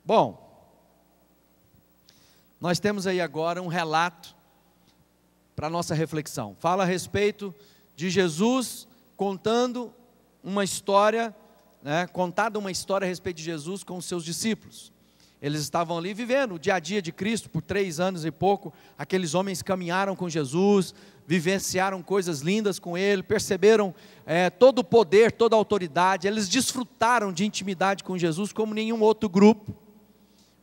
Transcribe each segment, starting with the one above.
Bom, nós temos aí agora um relato para a nossa reflexão. Fala a respeito de Jesus contando uma história, contada uma história a respeito de Jesus com os seus discípulos. Eles estavam ali vivendo o dia a dia de Cristo por 3 anos e pouco. Aqueles homens caminharam com Jesus, vivenciaram coisas lindas com Ele, perceberam todo o poder, toda a autoridade. Eles desfrutaram de intimidade com Jesus como nenhum outro grupo,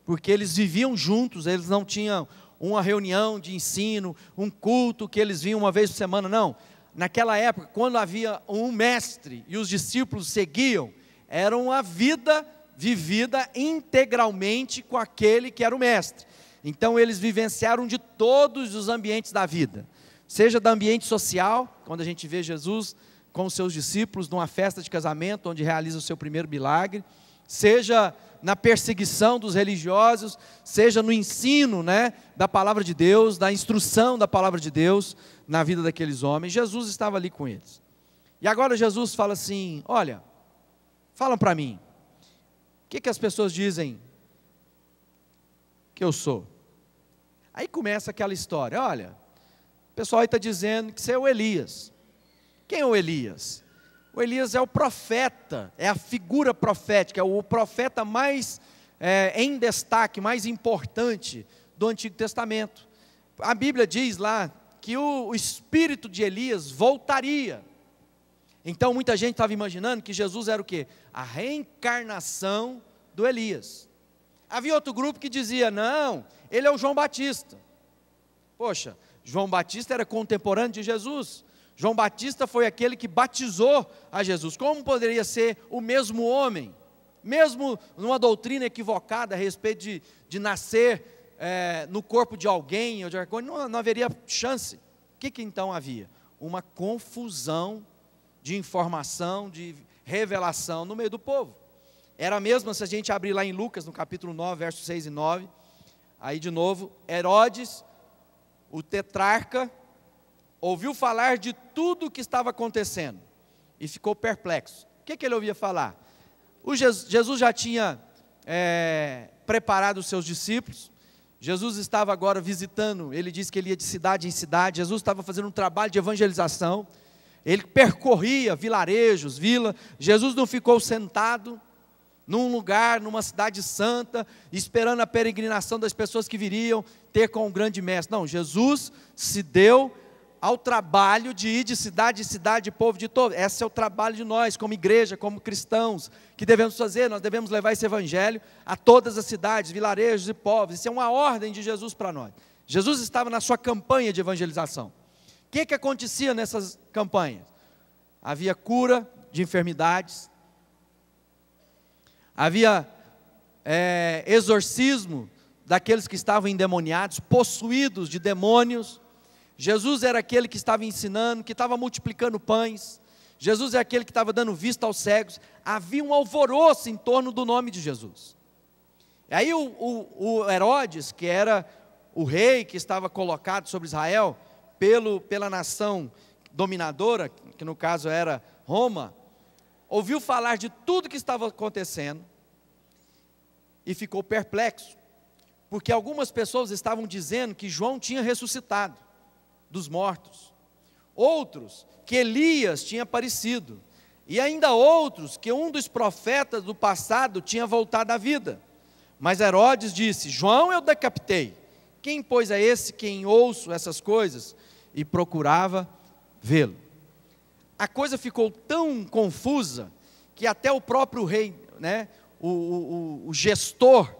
porque eles viviam juntos, eles não tinham uma reunião de ensino, um culto que eles vinham uma vez por semana, não. Naquela época, quando havia um mestre e os discípulos seguiam, era uma vida vivida integralmente com aquele que era o mestre. Então eles vivenciaram de todos os ambientes da vida, seja do ambiente social, quando a gente vê Jesus com os seus discípulos numa festa de casamento, onde realiza o seu primeiro milagre, seja na perseguição dos religiosos, seja no ensino, da palavra de Deus, da instrução da palavra de Deus na vida daqueles homens. Jesus estava ali com eles. E agora Jesus fala assim: olha, falam para mim, o que as pessoas dizem que eu sou? Aí começa aquela história: olha, o pessoal aí está dizendo que você é o Elias. Quem é o Elias? O Elias é o profeta, é a figura profética, é o profeta mais em destaque, mais importante do Antigo Testamento. A Bíblia diz lá que o espírito de Elias voltaria. Então muita gente estava imaginando que Jesus era o quê? A reencarnação do Elias. Havia outro grupo que dizia: não, ele é o João Batista. Poxa, João Batista era contemporâneo de Jesus. João Batista foi aquele que batizou a Jesus. Como poderia ser o mesmo homem, mesmo numa doutrina equivocada a respeito de nascer no corpo de alguém, ou de não haveria chance. O que então havia? Uma confusão de informação, de revelação no meio do povo. Era mesmo se a gente abrir lá em Lucas, no capítulo 9, versos 6 e 9, aí de novo, Herodes, o tetrarca, ouviu falar de tudo o que estava acontecendo e ficou perplexo. O que ele ouvia falar? Jesus já tinha preparado os seus discípulos. Jesus estava agora visitando, ele disse que ele ia de cidade em cidade. Jesus estava fazendo um trabalho de evangelização. Ele percorria vilarejos, vila. Jesus não ficou sentado num lugar, numa cidade santa, esperando a peregrinação das pessoas que viriam ter com o grande mestre. Não, Jesus se deu ao trabalho de ir de cidade em cidade, povo de todo. Esse é o trabalho de nós, como igreja, como cristãos, que devemos fazer. Nós devemos levar esse evangelho a todas as cidades, vilarejos e povos. Isso é uma ordem de Jesus para nós. Jesus estava na sua campanha de evangelização. O que acontecia nessas campanhas? Havia cura de enfermidades, havia exorcismo daqueles que estavam endemoniados, possuídos de demônios. Jesus era aquele que estava ensinando, que estava multiplicando pães. Jesus é aquele que estava dando vista aos cegos. Havia um alvoroço em torno do nome de Jesus. E aí o Herodes, que era o rei que estava colocado sobre Israel, pela nação dominadora, que no caso era Roma, ouviu falar de tudo que estava acontecendo e ficou perplexo, porque algumas pessoas estavam dizendo que João tinha ressuscitado dos mortos, outros que Elias tinha aparecido, e ainda outros que um dos profetas do passado tinha voltado à vida. Mas Herodes disse: João eu decapitei, quem pois é esse quem ouço essas coisas? E procurava vê-lo. A coisa ficou tão confusa que até o próprio rei, o gestor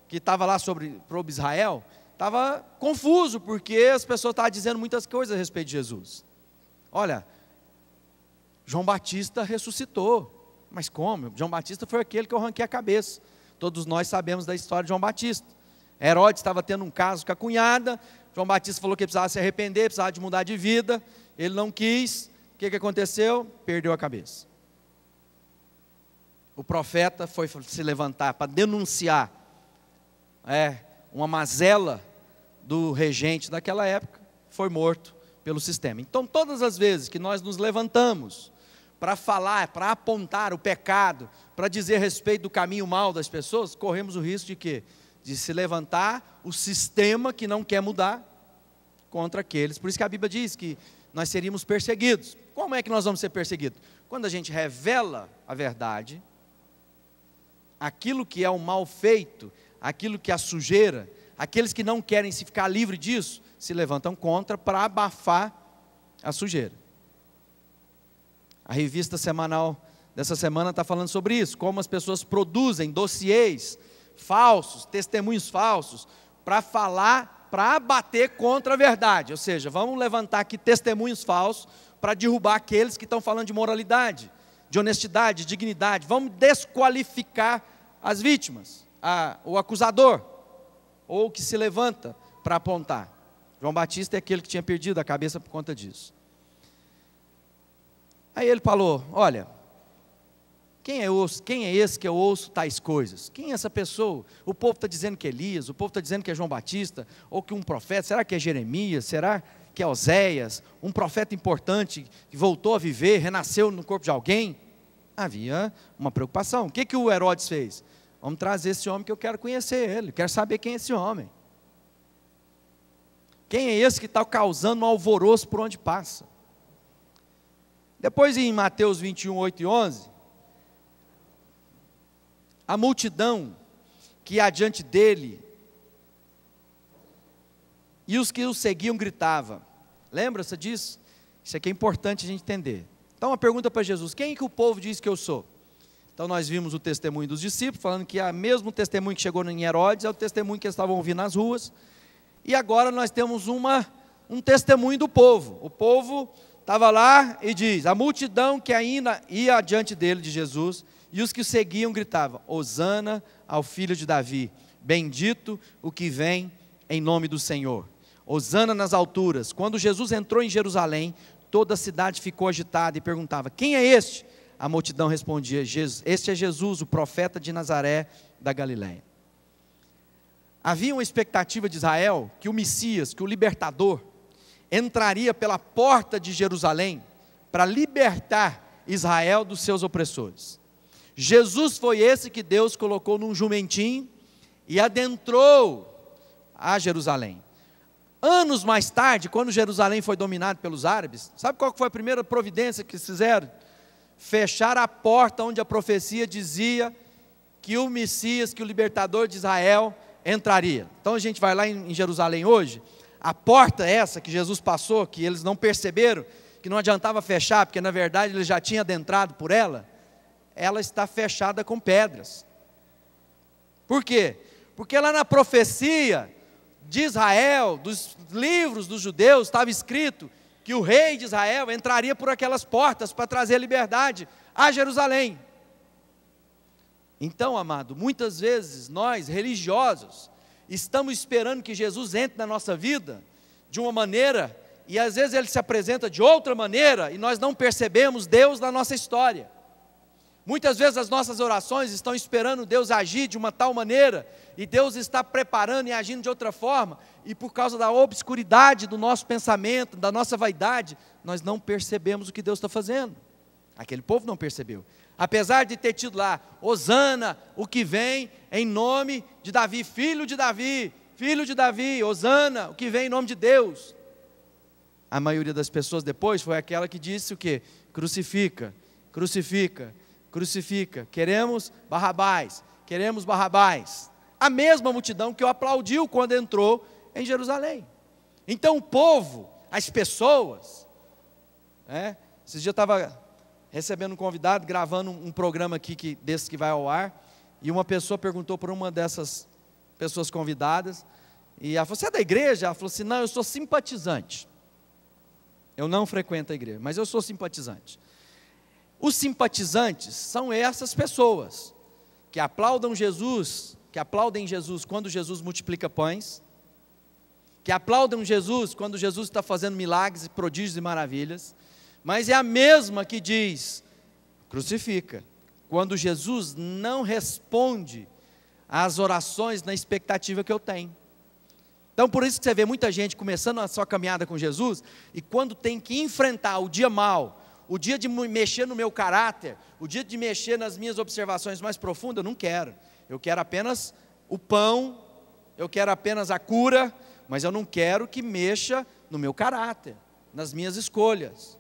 que estava lá sobre Israel, estava confuso, porque as pessoas estavam dizendo muitas coisas a respeito de Jesus. Olha, João Batista ressuscitou. Mas como? João Batista foi aquele que eu arranquei a cabeça. Todos nós sabemos da história de João Batista. Herodes estava tendo um caso com a cunhada. João Batista falou que precisava se arrepender, precisava de mudar de vida. Ele não quis. O que aconteceu? Perdeu a cabeça. O profeta foi se levantar para denunciar uma mazela do regente daquela época, foi morto pelo sistema. Então todas as vezes que nós nos levantamos para falar, para apontar o pecado, para dizer a respeito do caminho mau das pessoas, corremos o risco de quê? De se levantar o sistema que não quer mudar contra aqueles. Por isso que a Bíblia diz que nós seríamos perseguidos. Como é que nós vamos ser perseguidos? Quando a gente revela a verdade, aquilo que é o mal feito, aquilo que é a sujeira, aqueles que não querem se ficar livre disso, se levantam contra para abafar a sujeira. A revista semanal dessa semana está falando sobre isso, como as pessoas produzem dossiês falsos, testemunhos falsos, para falar, para abater contra a verdade. Ou seja, vamos levantar aqui testemunhos falsos para derrubar aqueles que estão falando de moralidade, de honestidade, de dignidade. Vamos desqualificar as vítimas, o acusador, ou o que se levanta para apontar. João Batista é aquele que tinha perdido a cabeça por conta disso. Aí ele falou, olha, quem é esse que eu ouço tais coisas? Quem é essa pessoa? O povo está dizendo que é Elias, o povo está dizendo que é João Batista, ou que um profeta, será que é Jeremias, será que é Oséias, um profeta importante que voltou a viver, renasceu no corpo de alguém? Havia uma preocupação. O que o Herodes fez? Vamos trazer esse homem que eu quero conhecer ele, quero saber quem é esse homem. Quem é esse que está causando um alvoroço por onde passa? Depois em Mateus 21, 8 e 11, a multidão que ia adiante dele, e os que o seguiam gritava. Lembra-se disso? Isso aqui é importante a gente entender. Então uma pergunta para Jesus, quem que o povo diz que eu sou? Então nós vimos o testemunho dos discípulos, falando que é o mesmo testemunho que chegou em Herodes, é o testemunho que eles estavam ouvindo nas ruas, e agora nós temos um testemunho do povo. O povo estava lá e diz, a multidão que ainda ia adiante dele, de Jesus, e os que o seguiam gritavam, Hosana ao filho de Davi, bendito o que vem em nome do Senhor. Hosana nas alturas. Quando Jesus entrou em Jerusalém, toda a cidade ficou agitada e perguntava, quem é este? A multidão respondia, este é Jesus, o profeta de Nazaré da Galileia. Havia uma expectativa de Israel que o Messias, que o libertador, entraria pela porta de Jerusalém para libertar Israel dos seus opressores. Jesus foi esse que Deus colocou num jumentinho e adentrou a Jerusalém. Anos mais tarde, quando Jerusalém foi dominado pelos árabes, sabe qual foi a primeira providência que eles fizeram? Fechar a porta onde a profecia dizia que o Messias, que o libertador de Israel entraria. Então a gente vai lá em Jerusalém hoje, a porta essa que Jesus passou, que eles não perceberam, que não adiantava fechar, porque na verdade ele já tinha adentrado por ela está fechada com pedras. Por quê? Porque lá na profecia de Israel, dos livros dos judeus, estava escrito que o rei de Israel entraria por aquelas portas para trazer liberdade a Jerusalém. Então, amado, muitas vezes nós, religiosos, estamos esperando que Jesus entre na nossa vida de uma maneira, e às vezes ele se apresenta de outra maneira, e nós não percebemos Deus na nossa história. Muitas vezes as nossas orações estão esperando Deus agir de uma tal maneira, e Deus está preparando e agindo de outra forma, e por causa da obscuridade do nosso pensamento, da nossa vaidade, nós não percebemos o que Deus está fazendo. Aquele povo não percebeu. Apesar de ter tido lá, Hosana, o que vem em nome de Davi, filho de Davi, Hosana, o que vem em nome de Deus. A maioria das pessoas depois foi aquela que disse o quê? Crucifica, crucifica, crucifica, queremos Barrabás. A mesma multidão que o aplaudiu quando entrou em Jerusalém. Então o povo, as pessoas, esses dias eu estava recebendo um convidado, gravando um programa aqui, desse que vai ao ar, e uma pessoa perguntou para uma dessas pessoas convidadas, e ela falou, você é da igreja? Ela falou assim, não, eu sou simpatizante. Eu não frequento a igreja, mas eu sou simpatizante. Os simpatizantes são essas pessoas que aplaudem Jesus quando Jesus multiplica pães, que aplaudem Jesus quando Jesus está fazendo milagres, prodígios e maravilhas, mas é a mesma que diz, crucifica, quando Jesus não responde às orações na expectativa que eu tenho. Então por isso que você vê muita gente começando a sua caminhada com Jesus, e quando tem que enfrentar o dia mau, o dia de mexer no meu caráter, o dia de mexer nas minhas observações mais profundas, eu não quero. Eu quero apenas o pão, eu quero apenas a cura, mas eu não quero que mexa no meu caráter, nas minhas escolhas.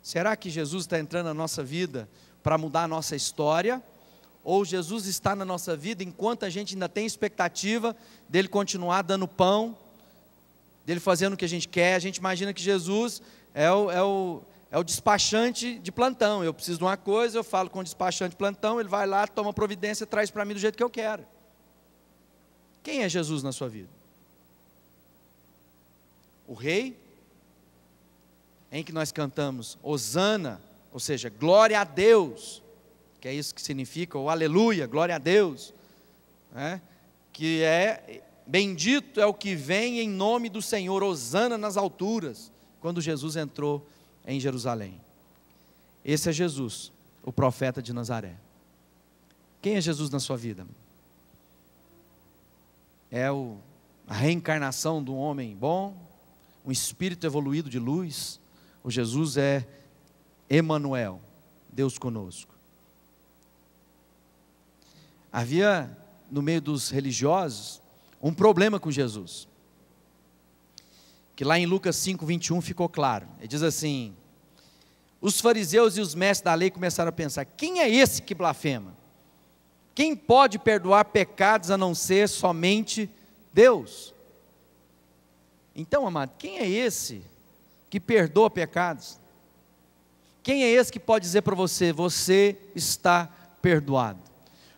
Será que Jesus está entrando na nossa vida para mudar a nossa história? Ou Jesus está na nossa vida enquanto a gente ainda tem expectativa dele continuar dando pão, dele fazendo o que a gente quer? A gente imagina que Jesus é o despachante de plantão. Eu preciso de uma coisa, eu falo com o despachante de plantão, ele vai lá, toma providência e traz para mim do jeito que eu quero. Quem é Jesus na sua vida? O rei, em que nós cantamos Hosana, ou seja, glória a Deus, que é isso que significa, ou aleluia, glória a Deus, né? Que é, bendito é o que vem em nome do Senhor, Hosana nas alturas, quando Jesus entrou em Jerusalém. Esse é Jesus, o profeta de Nazaré. Quem é Jesus na sua vida? É a reencarnação de um homem bom, um espírito evoluído de luz? O Jesus é Emanuel, Deus conosco. Havia no meio dos religiosos um problema com Jesus, que lá em Lucas 5:21 ficou claro. Ele diz assim: os fariseus e os mestres da lei começaram a pensar: quem é esse que blasfema? Quem pode perdoar pecados a não ser somente Deus? Então, amado, quem é esse que perdoa pecados? Quem é esse que pode dizer para você: você está perdoado?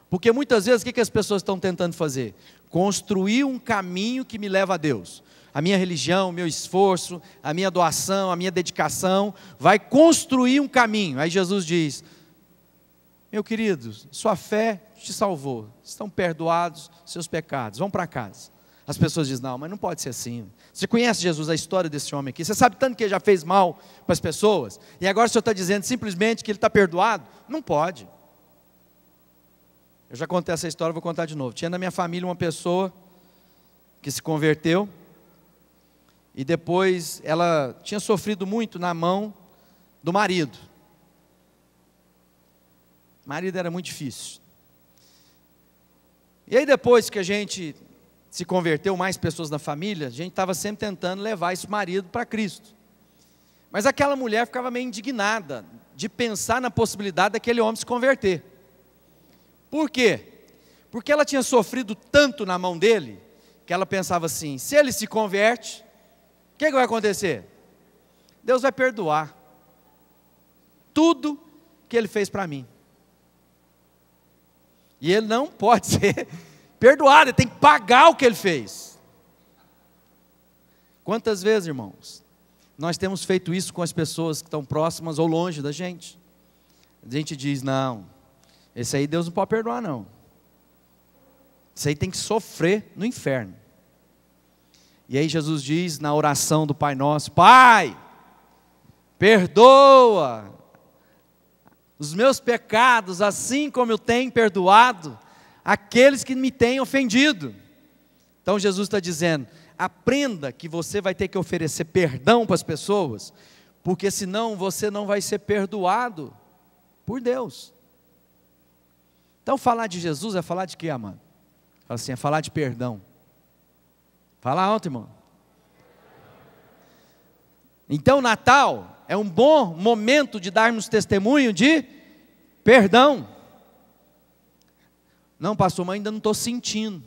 Porque muitas vezes o que as pessoas estão tentando fazer? Construir um caminho que me leva a Deus. A minha religião, o meu esforço, a minha doação, a minha dedicação, vai construir um caminho. Aí Jesus diz: meu querido, sua fé te salvou, estão perdoados seus pecados, vão para casa. As pessoas dizem: não, mas não pode ser assim. Você conhece Jesus, a história desse homem aqui? Você sabe tanto que ele já fez mal para as pessoas? E agora o senhor está dizendo simplesmente que ele está perdoado? Não pode. Eu já contei essa história, vou contar de novo. Tinha na minha família uma pessoa que se converteu, e depois ela tinha sofrido muito na mão do marido. O marido era muito difícil. E aí depois que a gente se converteu, mais pessoas na família, a gente estava sempre tentando levar esse marido para Cristo. Mas aquela mulher ficava meio indignada de pensar na possibilidade daquele homem se converter. Por quê? Porque ela tinha sofrido tanto na mão dele, que ela pensava assim: se ele se converte, o que vai acontecer? Deus vai perdoar tudo que ele fez para mim. E ele não pode ser perdoado, ele tem que pagar o que ele fez. Quantas vezes, irmãos, nós temos feito isso com as pessoas que estão próximas ou longe da gente? A gente diz: não, esse aí Deus não pode perdoar não. Esse aí tem que sofrer no inferno. E aí Jesus diz na oração do Pai Nosso: Pai, perdoa os meus pecados, assim como eu tenho perdoado aqueles que me têm ofendido. Então Jesus está dizendo: aprenda que você vai ter que oferecer perdão para as pessoas, porque senão você não vai ser perdoado por Deus. Então falar de Jesus é falar de quê, amado? Fala assim, é falar de perdão. Fala alto, irmão. Então Natal é um bom momento de darmos testemunho de perdão. Não, pastor, mas ainda não estou sentindo.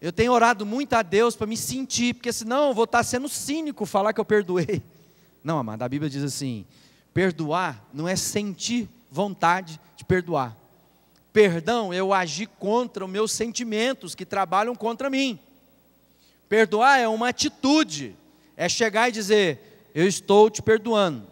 Eu tenho orado muito a Deus para me sentir, porque senão eu vou estar sendo cínico falar que eu perdoei. Não, amado, a Bíblia diz assim: perdoar não é sentir vontade de perdoar. Perdão é eu agir contra os meus sentimentos que trabalham contra mim. Perdoar é uma atitude, é chegar e dizer: eu estou te perdoando.